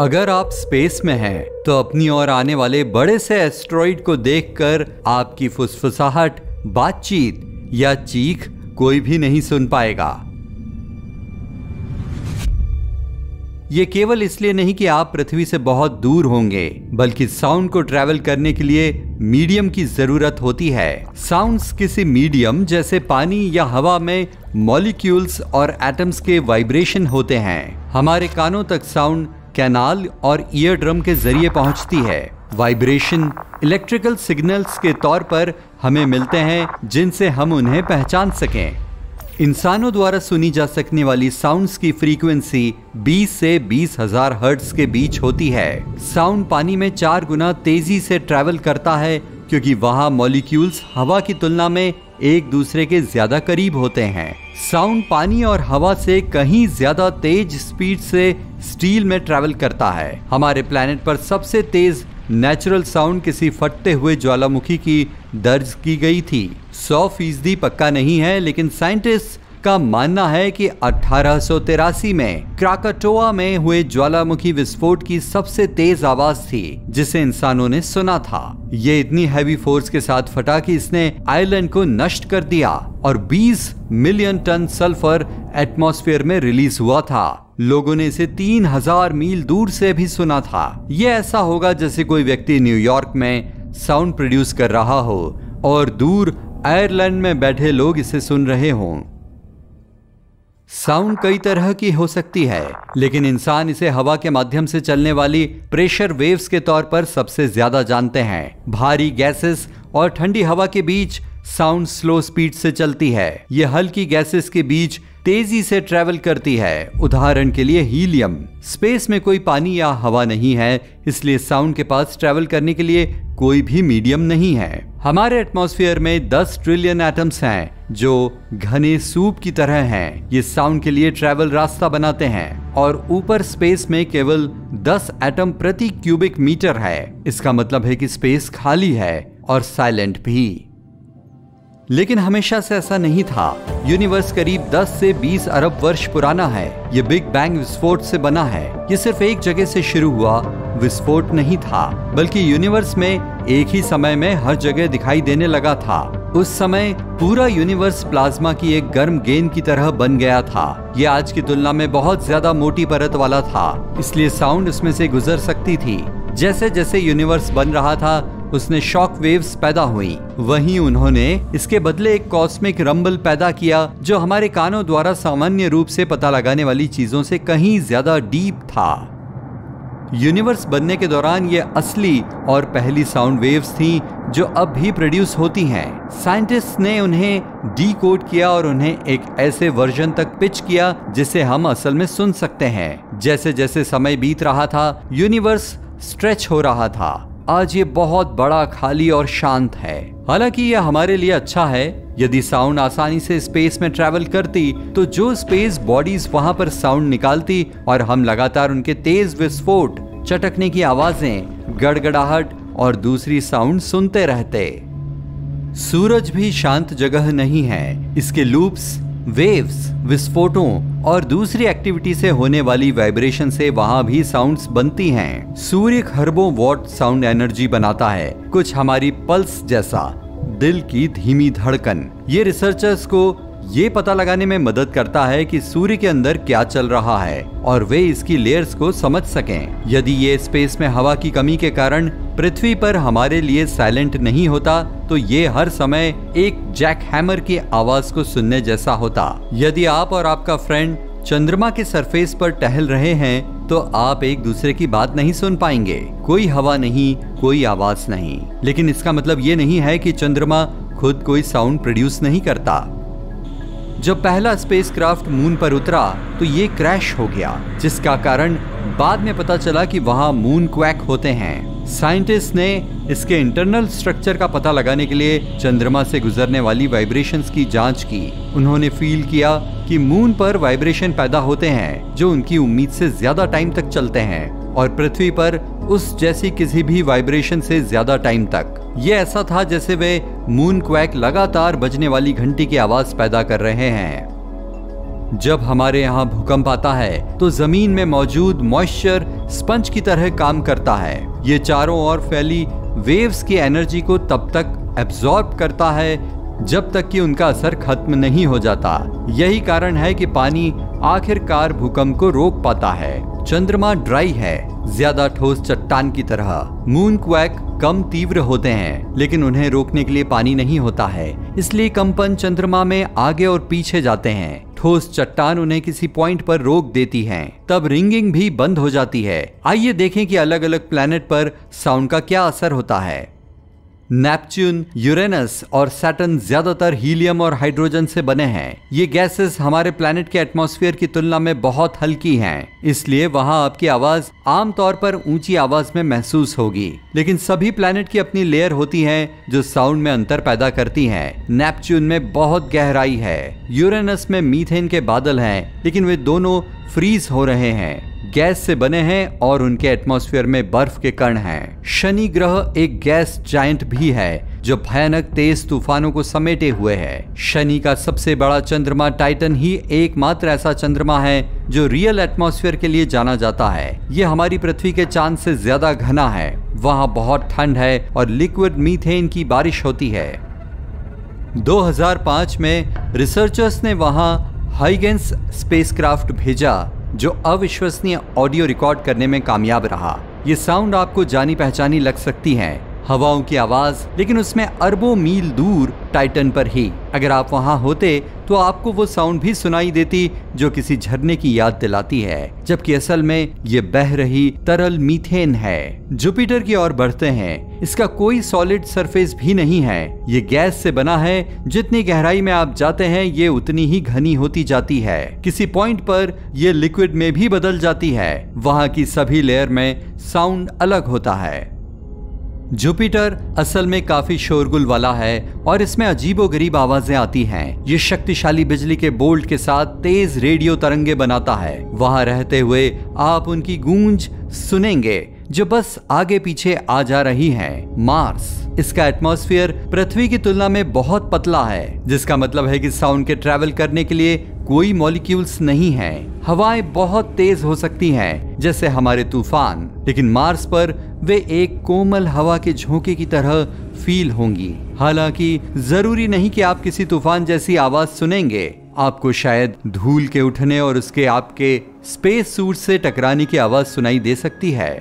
अगर आप स्पेस में हैं, तो अपनी ओर आने वाले बड़े से एस्टेरॉइड को देखकर आपकी फुसफुसाहट, बातचीत या चीख कोई भी नहीं सुन पाएगा। ये केवल इसलिए नहीं कि आप पृथ्वी से बहुत दूर होंगे, बल्कि साउंड को ट्रैवल करने के लिए मीडियम की जरूरत होती है। साउंड्स किसी मीडियम जैसे पानी या हवा में मॉलिक्यूल्स और एटम्स के वाइब्रेशन होते हैं। हमारे कानों तक साउंड कैनाल और ईयर ड्रम के जरिए पहुंचती है। वाइब्रेशन इलेक्ट्रिकल सिग्नल्स के तौर पर हमें मिलते हैं, जिनसे हम उन्हें पहचान सकें। इंसानों द्वारा सुनी जा सकने वाली साउंड्स की फ्रीक्वेंसी 20 से 20,000 हर्ट्ज के बीच होती है। साउंड पानी में 4 गुना तेजी से ट्रैवल करता है, क्योंकि वहां मॉलिक्यूल्स हवा की तुलना में एक दूसरे के ज्यादा करीब होते हैं। साउंड पानी और हवा से कहीं ज्यादा तेज स्पीड से स्टील में ट्रैवल करता है। हमारे प्लेनेट पर सबसे तेज नेचुरल साउंड किसी फटते हुए ज्वालामुखी की दर्ज की गई थी। 100% पक्का नहीं है, लेकिन साइंटिस्ट का मानना है कि 1883 में क्राकाटोआ में हुए ज्वालामुखी विस्फोट की सबसे तेज आवाज थी, जिसे इंसानों ने सुना था। ये इतनी हैवी फोर्स के साथ फटा कि इसने आइलैंड को नष्ट कर दिया और 20 मिलियन टन सल्फर एटमॉस्फेयर में रिलीज हुआ था। लोगों ने इसे 3000 मील दूर से भी सुना था। यह ऐसा होगा जैसे कोई व्यक्ति न्यूयॉर्क में साउंड प्रोड्यूस कर रहा हो और दूर आयरलैंड में बैठे लोग इसे सुन रहे हों। साउंड कई तरह की हो सकती है, लेकिन इंसान इसे हवा के माध्यम से चलने वाली प्रेशर वेव्स के तौर पर सबसे ज्यादा जानते हैं। भारी गैसेस और ठंडी हवा के बीच साउंड स्लो स्पीड से चलती है। यह हल्की गैसेस के बीच तेजी से ट्रैवल करती है। उदाहरण के लिए हीलियम। स्पेस में कोई पानी या हवा नहीं है, इसलिए साउंड के पास ट्रैवल करने के लिए कोई भी मीडियम नहीं है। हमारे एटमॉस्फेयर में 10 ट्रिलियन एटम्स हैं, जो घने सूप की तरह हैं। ये साउंड के लिए ट्रैवल रास्ता बनाते हैं। और ऊपर स्पेस में केवल 10 एटम प्रति क्यूबिक मीटर है। इसका मतलब है कि स्पेस खाली है और साइलेंट भी। लेकिन हमेशा से ऐसा नहीं था। यूनिवर्स करीब 10 से 20 अरब वर्ष पुराना है। ये बिग बैंग विस्फोट से बना है। ये सिर्फ एक जगह से शुरू हुआ विस्फोट नहीं था, बल्कि यूनिवर्स में एक ही समय में हर जगह दिखाई देने लगा था। उस समय पूरा यूनिवर्स प्लाज्मा की एक गर्म गेंद की तरह बन गया था। ये आज की तुलना में बहुत ज्यादा मोटी परत वाला था, इसलिए साउंड उसमें से गुजर सकती थी। जैसे जैसे यूनिवर्स बन रहा था, उसने शॉक वेव्स पैदा हुई। वहीं उन्होंने इसके बदले एक कॉस्मिक रंबल पैदा किया, जो हमारे कानों द्वारा सामान्य रूप से पता लगाने वाली चीजों से कहीं ज्यादा डीप था। यूनिवर्स बनने के दौरान ये असली और पहली साउंड वेव्स थीं, जो अब भी प्रोड्यूस होती हैं। साइंटिस्ट ने उन्हें डीकोड किया और उन्हें एक ऐसे वर्जन तक पिच किया जिसे हम असल में सुन सकते हैं। जैसे जैसे समय बीत रहा था, यूनिवर्स स्ट्रेच हो रहा था। आज ये बहुत बड़ा, खाली और शांत है। हालांकि यह हमारे लिए अच्छा है। यदि साउंड आसानी से स्पेस में ट्रैवल करती, तो जो स्पेस बॉडीज वहां पर साउंड निकालती और हम लगातार उनके तेज विस्फोट, चटकने की आवाजें, गड़गड़ाहट और दूसरी साउंड सुनते रहते। सूरज भी शांत जगह नहीं है। इसके लूप्स, वेव्स, विस्फोटों और दूसरी एक्टिविटी से होने वाली वाइब्रेशन से वहां भी साउंड्स बनती हैं। सूर्य खरबों वॉट साउंड एनर्जी बनाता है, कुछ हमारी पल्स जैसा, दिल की धीमी धड़कन। ये रिसर्चर्स को ये पता लगाने में मदद करता है कि सूर्य के अंदर क्या चल रहा है और वे इसकी लेयर्स को समझ सकें। यदि ये स्पेस में हवा की कमी के कारण पृथ्वी पर हमारे लिए साइलेंट नहीं होता, तो ये हर समय एक जैक हैमर की आवाज को सुनने जैसा होता। यदि आप और आपका फ्रेंड चंद्रमा के सरफेस पर टहल रहे हैं, तो आप एक दूसरे की बात नहीं सुन पाएंगे। कोई हवा नहीं, कोई आवाज नहीं। लेकिन इसका मतलब ये नहीं है कि चंद्रमा खुद कोई साउंड प्रोड्यूस नहीं करता। जब पहला स्पेसक्राफ्ट मून पर उतरा, तो ये क्रैश हो गया, जिसका कारण बाद में पता चला कि वहां मून क्वैक होते हैं। साइंटिस्ट ने इसके इंटरनल स्ट्रक्चर का पता लगाने के लिए चंद्रमा से गुजरने वाली वाइब्रेशंस की जांच की। उन्होंने फील किया कि मून पर वाइब्रेशन पैदा होते हैं जो उनकी उम्मीद से ज्यादा टाइम तक चलते हैं, और पृथ्वी पर उस जैसी किसी भी वाइब्रेशन से ज्यादा टाइम तक। ये ऐसा था जैसे वे मून क्वैक लगातार बजने वाली घंटी की आवाज पैदा कर रहे हैं। जब हमारे यहाँ भूकंप आता है तो जमीन में मौजूद मॉइस्चर स्पंज की तरह काम करता है। ये चारों ओर फैली वेव्स की एनर्जी को तब तक एब्जॉर्ब करता है जब तक कि उनका असर खत्म नहीं हो जाता। यही कारण है कि पानी आखिरकार भूकंप को रोक पाता है। चंद्रमा ड्राई है, ज्यादा ठोस चट्टान की तरह। मून क्वैक कम तीव्र होते हैं, लेकिन उन्हें रोकने के लिए पानी नहीं होता है, इसलिए कंपन चंद्रमा में आगे और पीछे जाते हैं। ठोस चट्टान उन्हें किसी पॉइंट पर रोक देती है, तब रिंगिंग भी बंद हो जाती है। आइए देखें कि अलग अलग प्लैनेट पर साउंड का क्या असर होता है। नेपच्यून, यूरेनस और सैटर्न ज्यादातर हीलियम और हाइड्रोजन से बने हैं। ये गैसेस हमारे प्लैनेट के एटमॉस्फेयर की तुलना में बहुत हल्की हैं, इसलिए वहां आपकी आवाज आमतौर पर ऊंची आवाज में महसूस होगी। लेकिन सभी प्लैनेट की अपनी लेयर होती है जो साउंड में अंतर पैदा करती हैं। नेपच्यून में बहुत गहराई है, यूरेनस में मीथेन के बादल हैं, लेकिन वे दोनों फ्रीज हो रहे हैं, गैस से बने हैं और उनके एटमॉस्फेयर में बर्फ के कण हैं। शनि ग्रह एक गैस जायंट भी है जो भयानक तेज तूफानों को समेटे हुए है। शनि का सबसे बड़ा चंद्रमा टाइटन ही एकमात्र ऐसा चंद्रमा है जो रियल एटमॉस्फेयर के लिए जाना जाता है। यह हमारी पृथ्वी के चांद से ज्यादा घना है। वहाँ बहुत ठंड है और लिक्विड मीथेन की बारिश होती है। 2005 में रिसर्चर्स ने वहाँ हाइगेंस स्पेसक्राफ्ट भेजा जो अविश्वसनीय ऑडियो रिकॉर्ड करने में कामयाब रहा। ये साउंड आपको जानी पहचानी लग सकती है, हवाओं की आवाज, लेकिन उसमें अरबों मील दूर टाइटन पर ही अगर आप वहां होते तो आपको वो साउंड भी सुनाई देती जो किसी झरने की याद दिलाती है, जबकि असल में ये बह रही तरल मीथेन है। जुपिटर की ओर बढ़ते हैं। इसका कोई सॉलिड सरफेस भी नहीं है, ये गैस से बना है। जितनी गहराई में आप जाते हैं ये उतनी ही घनी होती जाती है। किसी पॉइंट पर ये लिक्विड में भी बदल जाती है। वहां की सभी लेयर में साउंड अलग होता है। जुपिटर असल में काफी शोरगुल वाला है और इसमें अजीबोगरीब आवाजें आती हैं। ये शक्तिशाली बिजली के बोल्ट के साथ तेज रेडियो तरंगे बनाता है। वहां रहते हुए आप उनकी गूंज सुनेंगे जो बस आगे पीछे आ जा रही हैं। मार्स, इसका एटमॉस्फेयर पृथ्वी की तुलना में बहुत पतला है, जिसका मतलब है कि साउंड के ट्रैवल करने के लिए कोई मॉलिक्यूल्स नहीं हैं। हवाएं बहुत तेज हो सकती हैं, जैसे हमारे तूफान, लेकिन मार्स पर वे एक कोमल हवा के झोंके की तरह फील होंगी। हालांकि जरूरी नहीं कि आप किसी तूफान जैसी आवाज सुनेंगे। आपको शायद धूल के उठने और उसके आपके स्पेस सूट से टकराने की आवाज सुनाई दे सकती है।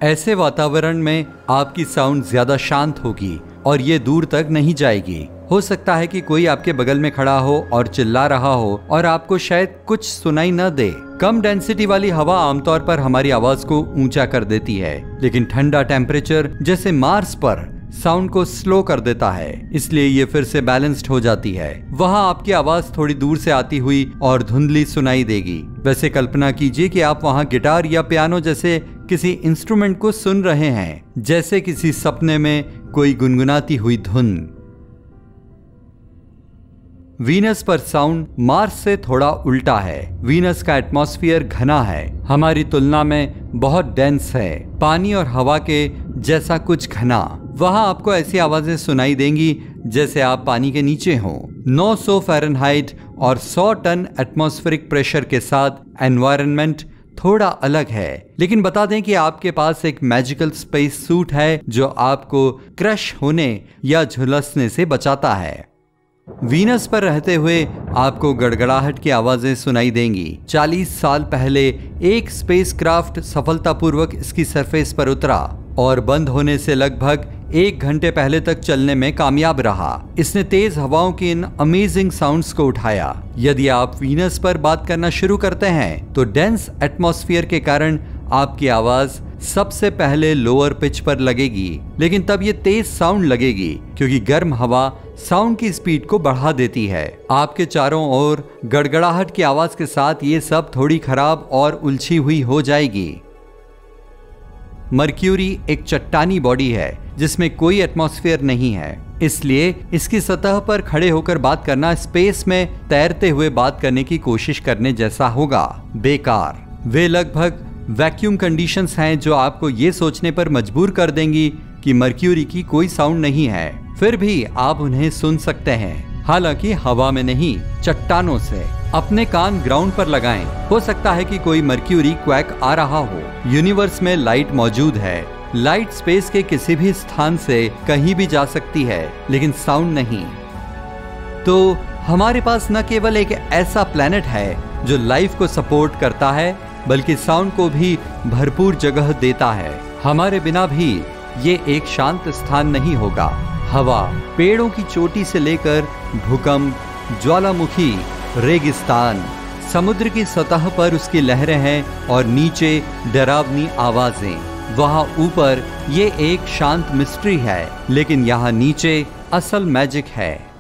ऐसे वातावरण में आपकी साउंड ज्यादा शांत होगी और ये दूर तक नहीं जाएगी। हो सकता है कि कोई आपके बगल में खड़ा हो और चिल्ला रहा हो और आपको शायद कुछ सुनाई न दे। कम डेंसिटी वाली हवा आमतौर पर हमारी आवाज को ऊंचा कर देती है, लेकिन ठंडा टेम्परेचर जैसे मार्स पर साउंड को स्लो कर देता है, इसलिए ये फिर से बैलेंस्ड हो जाती है। वहां आपकी आवाज थोड़ी दूर से आती हुई और धुंधली सुनाई देगी। वैसे कल्पना कीजिए कि आप वहां गिटार या पियानो जैसे किसी इंस्ट्रूमेंट को सुन रहे हैं, जैसे किसी सपने में कोई गुनगुनाती हुई धुन। वीनस पर साउंड मार्स से थोड़ा उल्टा है। वीनस का एटमॉस्फेयर घना है, हमारी तुलना में बहुत डेंस है, पानी और हवा के जैसा कुछ घना। वहां आपको ऐसी आवाजें सुनाई देंगी जैसे आप पानी के नीचे हों। 900 फ़ारेनहाइट और 100 टन एटमॉस्फेरिक प्रेशर के साथ एनवायरनमेंट थोड़ा अलग है, लेकिन बता दें कि आपके पास एक मैजिकल स्पेस सूट है जो आपको क्रश होने या झुलसने से बचाता है। वीनस पर रहते हुए आपको गड़गड़ाहट की आवाजें सुनाई देंगी। 40 साल पहले एक स्पेसक्राफ्ट सफलतापूर्वक इसकी सरफेस पर उतरा और बंद होने से लगभग 1 घंटे पहले तक चलने में कामयाब रहा। इसने तेज हवाओं की इन अमेजिंग साउंड्स को उठाया। यदि आप वीनस पर बात करना शुरू करते हैं तो डेंस एटमॉस्फेयर के कारण आपकी आवाज सबसे पहले लोअर पिच पर लगेगी, लेकिन तब ये तेज साउंड लगेगी क्योंकि गर्म हवा साउंड की स्पीड को बढ़ा देती है। आपके चारों ओर गड़गड़ाहट की आवाज के साथ ये सब थोड़ी खराब और उलझी हुई हो जाएगी। मर्क्यूरी एक चट्टानी बॉडी है जिसमें कोई एटमॉस्फेयर नहीं है, इसलिए इसकी सतह पर खड़े होकर बात करना स्पेस में तैरते हुए बात करने की कोशिश करने जैसा होगा। बेकार। वे लगभग वैक्यूम कंडीशंस हैं जो आपको ये सोचने पर मजबूर कर देंगी कि मर्क्यूरी की कोई साउंड नहीं है, फिर भी आप उन्हें सुन सकते हैं, हालांकि हवा में नहीं, चट्टानों से। अपने कान ग्राउंड पर लगाएं। हो सकता है कि कोई मर्क्यूरी क्वैक आ रहा हो। यूनिवर्स में लाइट मौजूद है। लाइट स्पेस के किसी भी स्थान से कहीं भी जा सकती है, लेकिन साउंड नहीं। तो हमारे पास न केवल एक ऐसा प्लेनेट है जो लाइफ को सपोर्ट करता है, बल्कि साउंड को भी भरपूर जगह देता है। हमारे बिना भी ये एक शांत स्थान नहीं होगा। हवा, पेड़ों की चोटी से लेकर भूकंप, ज्वालामुखी, रेगिस्तान, समुद्र की सतह पर उसकी लहरें हैं और नीचे डरावनी आवाजें। वहां ऊपर ये एक शांत मिस्ट्री है, लेकिन यहाँ नीचे असल मैजिक है।